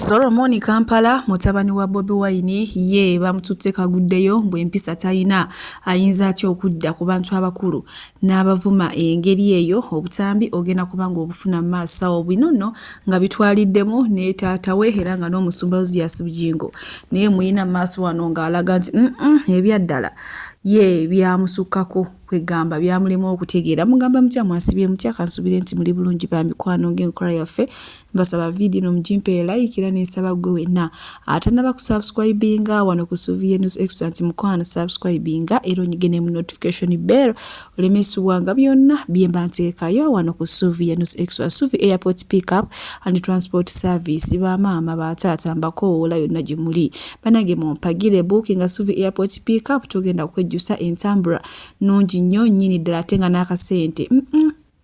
Solomon Kampala mutabani wa Bobi Wine ye bamututte kaguddeyo mbwe empisa tayina ayinza atya okudda ku bantu abakulu n'abavuma engeri eyo obutambi ogenda kubanga obufuna maasawo bwinono nga bitwaliddemu ne taata we era nga n'omusumbazi yasibujingo naye muyina maaso wano ng'alaga nti ebyaddala ye byamusukkako kwegamba byamulema okutegeera mugamba mutya mwasibye mutya kansubire nti muli bulungi bamikwano ng'enkola yaffe mbasaba video no mujimpe like era n'ensaba gwe wenna atanaba kusubscribinga wano ku Suvie News Extra nti mukwano subscribinga era onyigene mu notification bell olemesubwanga byonna byemba nteekayo wano ku Suvie News Extra. Suvie Airport Pickup and Transport Service bamaama bataata mbakoola yonna gye muli banage mumpagire booking Suvie Airport Pickup tugenda kwejjusa entambula nungi nnyo nnyini ddala ate nga n'akasente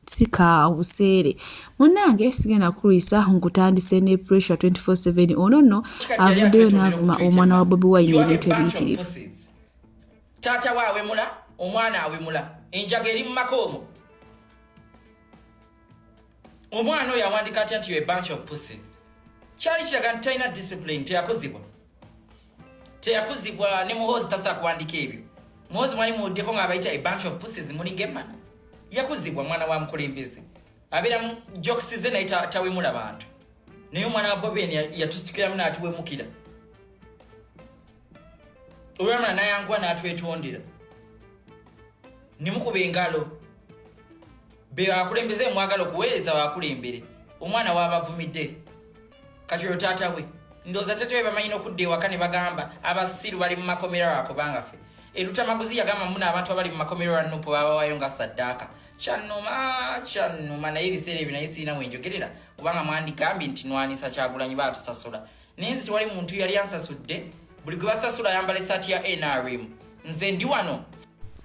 sika busere munange sigenda kulwisa nkutandise ne pressure 24/7 onono avuddeyo n'avuma omwana wa Bobi Wine ebintu ebiyitirivu. Taata waawe mula omwana awe mula enjaga eri mu makoomo omwana oyo awandika atya nti a bunch of pussies kyali kiraga nti talina discipline teyakuzibwa ne muhoozi tasa kuwandika ebyo muhoozi mwali muwuddeko ng'abayita a bunch of pussies muli gemana yakuzibwa mwana wa mukulembeze abeera mu jokesi ze naye tawemula bantu naye omwana wa Bobi yatusukiramu n'atuwemukira olwamala n'ayanguwa n'atwetondera nimukuba engalo be bakulembeze mwagala okuweereza bakulembere omwana w'abavumidde kati oyo taata we ndowooza taata we bamanyina okudda ewaka ne bagamba abasiru bali mu makomera lwakubanga ffe erutamaguzi yagamba muna abantu abali mu makomero lwa Nuupu babawayo nga saddaaka kyannuma naye ebiseera ebyo naye sirina mwenjogerera kubanga mwandigambye nti nwanisa Kyagulanyi batusasula naye nzi tewali muntu yali ansasudde buli gwe basasula ayambala essaati ya NRM nze ndi wano.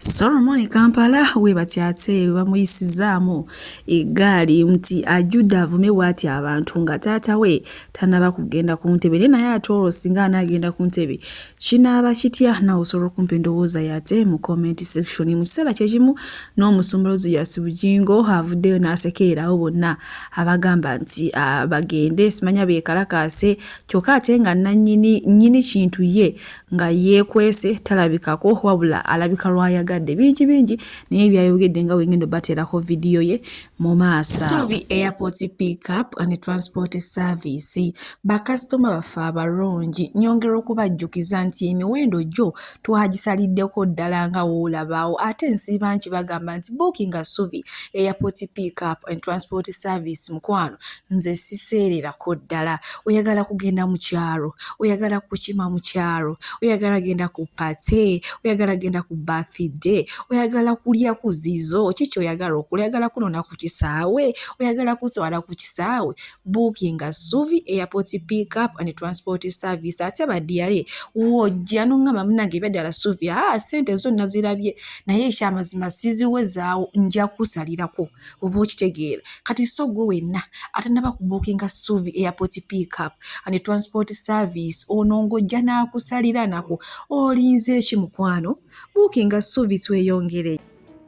Solomon Kampala we batyate bamuyisizaamu eggaali nti ajudde avume bw'ati abantu nga taata we tanaba kugenda ku ntebe naye ate olwo singa anaagenda ku ntebe kinaaba kitya nawe osobola okumpa endowooza yate mu comment section. Mu kiseera kyekimu n'omusumbuluzi Yasibujingo avuddeyo n'asekeerawo bonna abagamba nti bagende simanya beekalakaase kyokka ate nga nnyini kintu ye nga yeekwese talabikako wabula alabika lwayagadde bingi naye byayogedde nga wengendo bateerako video ye mu maaso. Suvie Airport Pickup and Transport Service bakasitoma baffe abalungi nyongera okubajjukiza nti emiwendo gyo twagisaliddeko ddala nga woolabaawo ate nsiiba nki bagamba nti booking Suvie Airport Pickup and Transport Service mukwano nze siseererako ddala oyagala kugenda mu kyalo oyagala kukima mu kyalo oyagala genda ku pate oyagala genda ku birthday oyagala kulya ku zizo kiki oyagala okola oyagala kunona ku kisaawe oyagala kutwala ku kisaawe booking Suvie Airport Pickup and Transport Service ate badiyale wojja n'ongamba munange byaddala Suvie sente zonna zirabye naye ekyamazima siziwezaawo nja kusalirako oba okitegeera kati so gwe wenna atanaba ku booking Suvie Airport Pickup and Transport Service ono ng'ojja n'akusalira nako olinze ekimukwano booking Suvie tweyongere.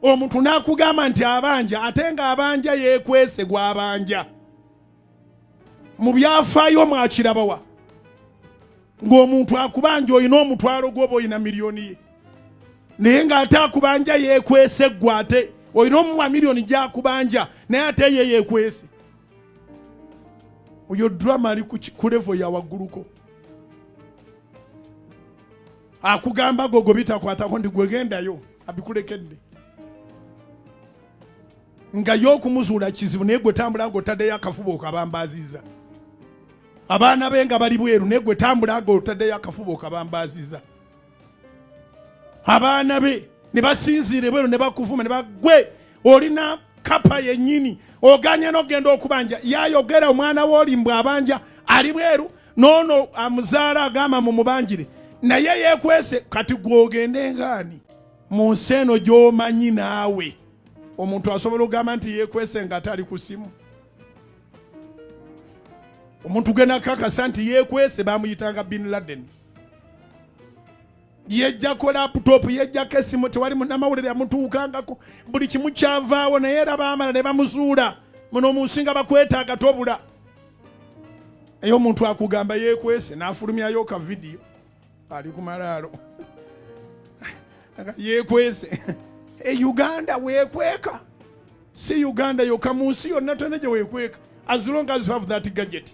Omuntu n'akugamba nti abanja ate nga abanja yeekwese gw'abanja mu byafaayo mwakirabawa ng'omuntu akubanja olina omutwalo gw'oba olina miliyoni ye naye ng'ate akubanja yeekwese gwe ate olina omuwa miliyoni gy'akubanja naye ate ye yeekwese oyo drama ali ku level ya wagguluko akugamba gogo bitakwatako ndi gwegendayo abikulekedde nga y'okumuzuula kizibu naye gwe tambula ng'otaddeyo akafubo okabambaziza abaana be nga bali bweru naye gwe tambula ng'otaddeyo akafubo okabambaziza abaana be ne basinziire bweru ne bakuvuma ne bagwe olina kapa yennyini oganya n'ogenda okubanja yayogera omwana w'olimbwa abanja ali bweru noono amuzaala agamba mumubanjire naye yeekwese kati gwogende ngaani mu nsi eno gy'omanyi naawe omuntu asobola okugamba nti yeekwese nga tali ku simu omuntu gwe nakakasa nti yeekwese bamuyitanga Bin Laden yejjako laputopu yejjako essimu tewali munnamawulire yamutuukangako buli kimu kyavaawo naye era baamala ne bamuzuula muno mu nsi nga bakwetaaga tobula eyo omuntu akugamba yekwese n'afulumyayo ka video ali ku malaalo yekwese Uganda wekweka si Uganda yokka mu nsi yonna tone gye wekweka as long as you have that gadget.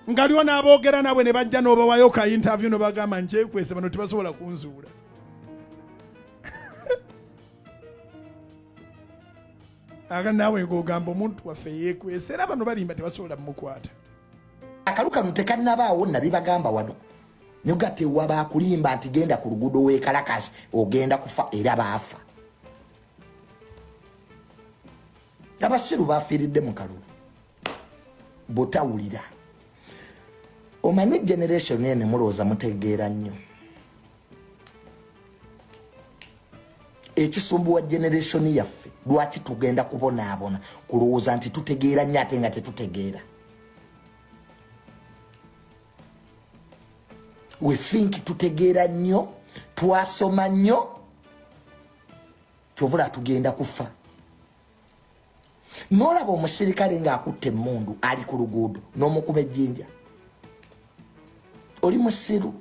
Ngaliwo n'aboogera nabwe ne bajja n'obawayo ka interview no bagamba nkyekwese bano tebasobola kunzuula. Aga nawe ng'ogamba omuntu waffe yeekwese era bano balimba tebasobola mukwata. Akaluka mutekannabaawo nabibagamba wano. Nyogate waba kulimba nti genda ku luguudo w'ekalakasi ogenda kufa era baafa. Abasiru bafiiridde mu kalulu. Botawulira. Omanyi generation ene mulowooza mutegeera nnyo. Ekisumbuwa generation yaffe lwaki tugenda kubonaabona kulowooza nti tutegeera nnyo ate nga tetutegeera. We think tutegeera nnyo, twasoma nnyo, kyovula tugenda kufa. N'olaba omusirikale ng'akutte emmundu ali ku luguudo n'omukuba ejjinja. Oli musiru.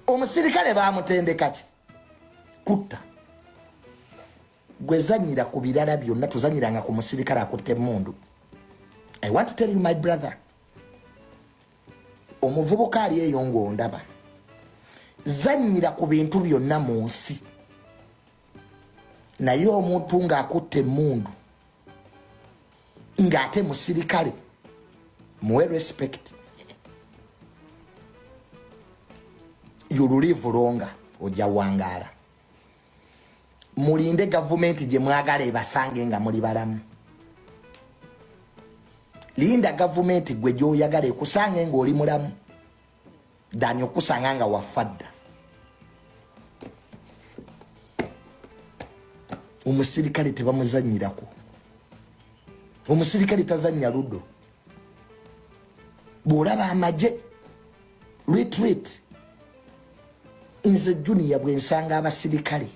Omusirikale baamutendeka ki? Kutta. Gwe zanyira ku birala byonna tuzanyiranga ku musirikale akutte emmundu. I want to tell you my brother. Omuvubuka ali eyo ng'ondaba. Zanyira ku bintu byonna mu nsi. Naye omuntu ng'akutte emmundu ng'ate musirikale muwe respect. You'll live longer ojja wangaala. Mulinde gavumenti gye mwagala ebasange nga muli balamu. Linda gavumenti gwe gy'oyagala ekusange ng'oli mulamu dani okusanga nga wafadda. Omusirikale tebamuzanyirako. Omusirikale tazannya luddo. Bw'olaba amagye retreat. Nze junior bwe nsanga abasirikale.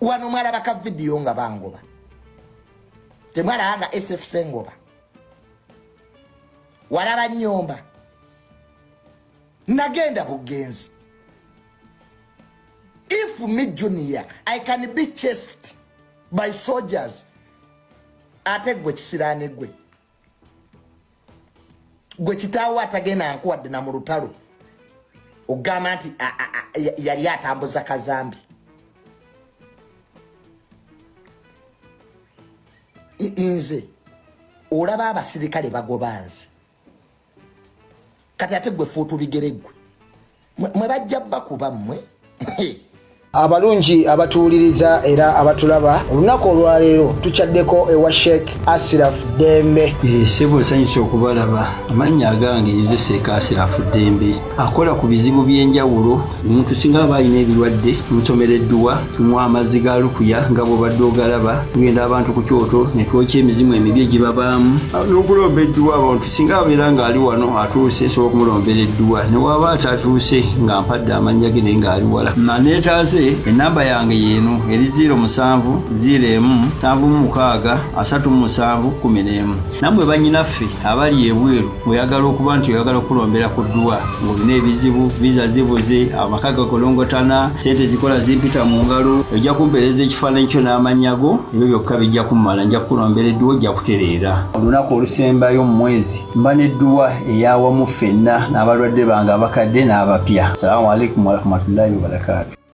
Wano mwalaba ka video nga bangoba. Temwalaba SFC ngoba. Walaba nnyomba. Nagenda bugenzi. If me junior, I can be chased by soldiers. Ate gwe kisirane gwe. Gwe kitaawo atagenda nkuwadde na mu lutalo. Ogamba nti yali atambuza kazambi. Inze olaba abasirikale bagobanze. Kati ate gwe fuutu bigere gwe. Mwe bajja bakuba mmwe. Abalungi abatuuliriza era abatulaba olunaku olwaleero tukyaddeko ewa Sheikh Ashraf Dembe. Sebo nsanyusa okubalaba. Amannya agange nze Sheikh Ashraf Dembe akola ku bizibu by'enjawulo. Omuntu singa aba alina ebirwadde musomereddwa tumuwa amazzi ga lukuya nga bw'obadde ogalaba. Tugenda abantu ku kyoto ne twokya emizimu emibi egibabaamu n'okulomba edduwa. Abantu singa abeera ng'ali wano atuuse sobola okumulombera edduwa ne waba atatuuse nga mpadde amannya ge naye ng'ali wala. Naneetaase enamba yange yeeno eri 0707363711. Nammwe bannyinaffe abali ebweru oyagala okuba nti oyagala okulombera ku dduwa ng'olina ebizibu viza zibuze amaka gakolongotana sente zikola zimpita mu ngalo ojja kumpeereza ekifaananyi kyo n'amanyago ebyo byokka bijja kummala nja kulombera edduwa ojja kutereera. Olunaku olusembayo mu mwezi mba n'edduwa eyawamu ffenna n'abalwadde bange abakadde n'abapya. Salaamu alaikum warahmatullahi wabarakatuh.